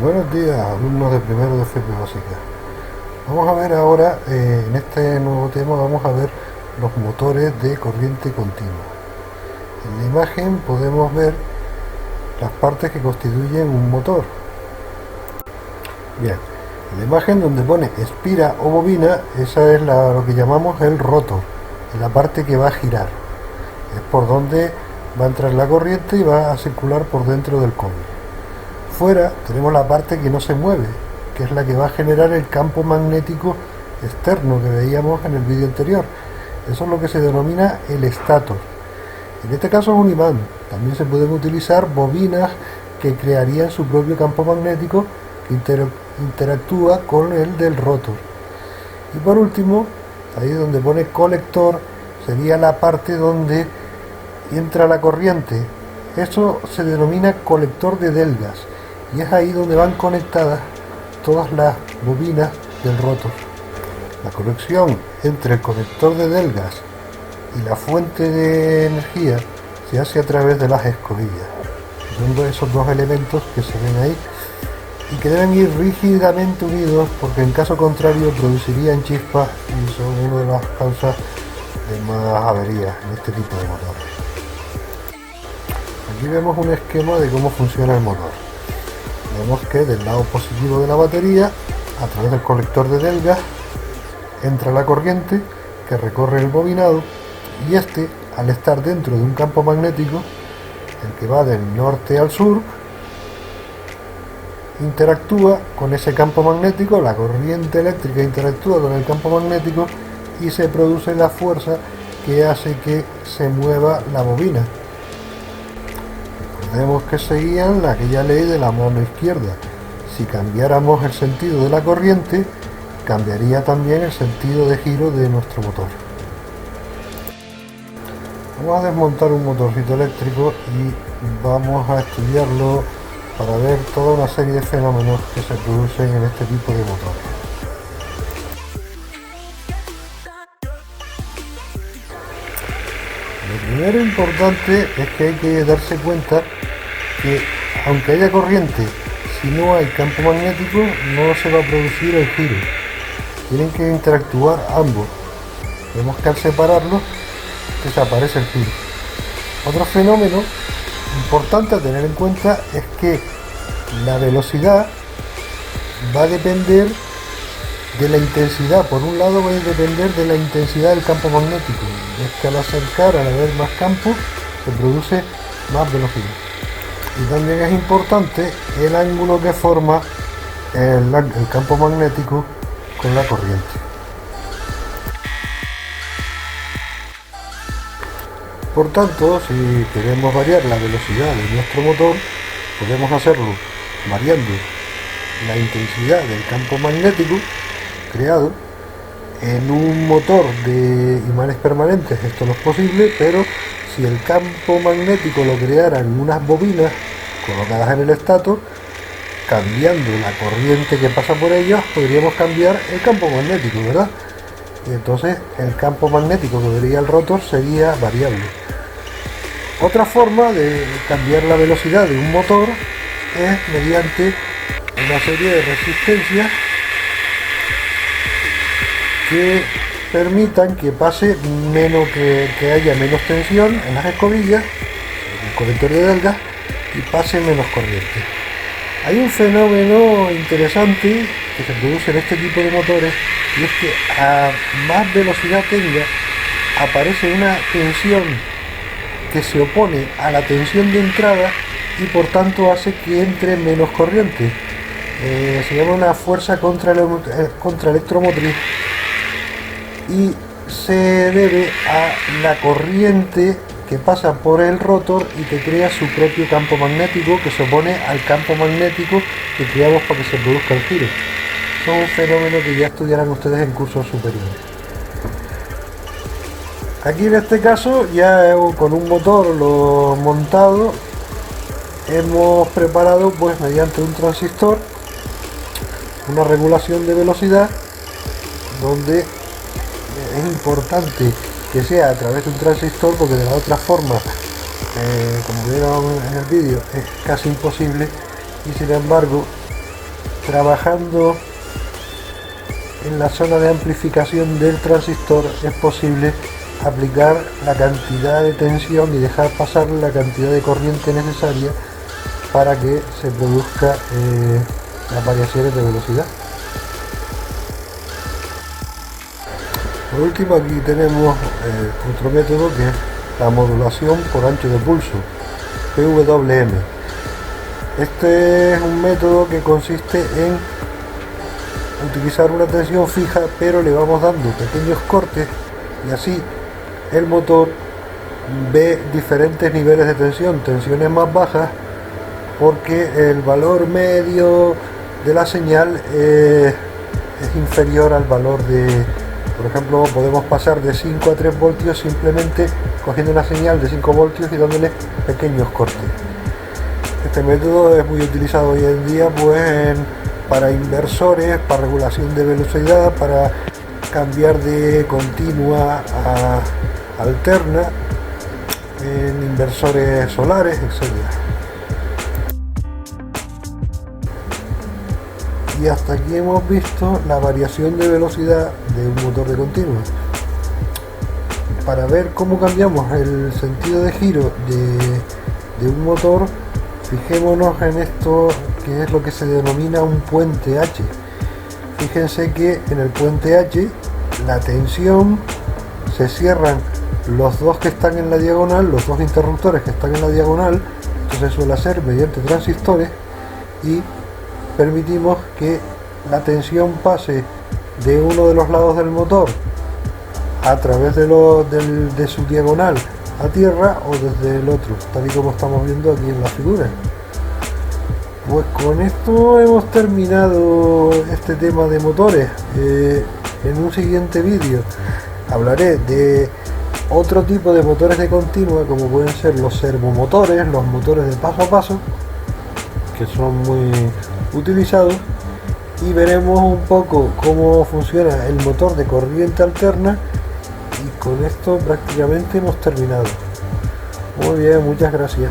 Buenos días, alumnos de primero de FP Básica. Vamos a ver ahora, en este nuevo tema, vamos a ver los motores de corriente continua. En la imagen podemos ver las partes que constituyen un motor. Bien, en la imagen donde pone espira o bobina, esa es lo que llamamos el rotor, la parte que va a girar. Es por donde va a entrar la corriente y va a circular por dentro del cobre. Fuera tenemos la parte que no se mueve, que es la que va a generar el campo magnético externo que veíamos en el vídeo anterior. Eso es lo que se denomina el estator. En este caso es un imán. También se pueden utilizar bobinas que crearían su propio campo magnético que interactúa con el del rotor. Y por último, ahí donde pone colector, sería la parte donde entra la corriente. Eso se denomina colector de delgas. Y es ahí donde van conectadas todas las bobinas del rotor. La conexión entre el conector de delgas y la fuente de energía se hace a través de las escobillas. Son esos dos elementos que se ven ahí y que deben ir rígidamente unidos, porque en caso contrario producirían chispas y son una de las causas de más averías en este tipo de motores. Aquí vemos un esquema de cómo funciona el motor. Vemos que del lado positivo de la batería, a través del colector de delgas, entra la corriente que recorre el bobinado, y este, al estar dentro de un campo magnético, el que va del norte al sur, interactúa con ese campo magnético, la corriente eléctrica interactúa con el campo magnético y se produce la fuerza que hace que se mueva la bobina. Recordemos que seguían aquella ley de la mano izquierda. Si cambiáramos el sentido de la corriente, cambiaría también el sentido de giro de nuestro motor. Vamos a desmontar un motorcito eléctrico y vamos a estudiarlo para ver toda una serie de fenómenos que se producen en este tipo de motores. Lo primero importante es que hay que darse cuenta que aunque haya corriente, si no hay campo magnético no se va a producir el giro. Tienen que interactuar ambos. Vemos que al separarlos desaparece el giro. Otro fenómeno importante a tener en cuenta es que la velocidad va a depender de la intensidad. Por un lado va a depender de la intensidad del campo magnético. Es que al acercar, al haber más campo, se produce más velocidad. Y también es importante el ángulo que forma el campo magnético con la corriente. Por tanto, si queremos variar la velocidad de nuestro motor, podemos hacerlo variando la intensidad del campo magnético creado. En un motor de imanes permanentes esto no es posible, pero si el campo magnético lo crearan unas bobinas colocadas en el estator, cambiando la corriente que pasa por ellas, podríamos cambiar el campo magnético, ¿verdad? Y entonces el campo magnético que vería el rotor sería variable. Otra forma de cambiar la velocidad de un motor es mediante una serie de resistencias que permitan que pase menos, que haya menos tensión en las escobillas, en el colector de delgas, y pase menos corriente. Hay un fenómeno interesante que se produce en este tipo de motores, y es que a más velocidad tenga, aparece una tensión que se opone a la tensión de entrada y por tanto hace que entre menos corriente. Se llama una fuerza contraelectromotriz y se debe a la corriente que pasa por el rotor y que crea su propio campo magnético, que se opone al campo magnético que creamos para que se produzca el giro. Son un fenómeno que ya estudiarán ustedes en cursos superiores. Aquí en este caso, ya con un motor lo montado, hemos preparado pues mediante un transistor una regulación de velocidad, donde es importante que sea a través de un transistor, porque de la otra forma, como vieron en el vídeo, es casi imposible, y sin embargo trabajando en la zona de amplificación del transistor es posible aplicar la cantidad de tensión y dejar pasar la cantidad de corriente necesaria para que se produzca las variaciones de velocidad. Por último, aquí tenemos otro método, que es la modulación por ancho de pulso, PWM. Este es un método que consiste en utilizar una tensión fija, pero le vamos dando pequeños cortes y así el motor ve diferentes niveles de tensión, tensiones más bajas, porque el valor medio de la señal es inferior al valor de, por ejemplo, podemos pasar de 5 a 3 voltios simplemente cogiendo una señal de 5 voltios y dándole pequeños cortes. Este método es muy utilizado hoy en día para inversores, para regulación de velocidad, para cambiar de continua a alterna, en inversores solares, etc. Y hasta aquí hemos visto la variación de velocidad de un motor de continua. Para ver cómo cambiamos el sentido de giro de un motor, fijémonos en esto, que es lo que se denomina un puente H. Fíjense que en el puente H la tensión se cierran los dos que están en la diagonal, los dos interruptores que están en la diagonal. Esto se suele hacer mediante transistores y permitimos que la tensión pase de uno de los lados del motor a través de su diagonal a tierra o desde el otro, tal y como estamos viendo aquí en la figura. Pues con esto hemos terminado este tema de motores. En un siguiente vídeo hablaré de otro tipo de motores de continua, como pueden ser los servomotores, los motores de paso a paso, que son muy utilizados, y veremos un poco cómo funciona el motor de corriente alterna, y con esto prácticamente hemos terminado. Muy bien, muchas gracias.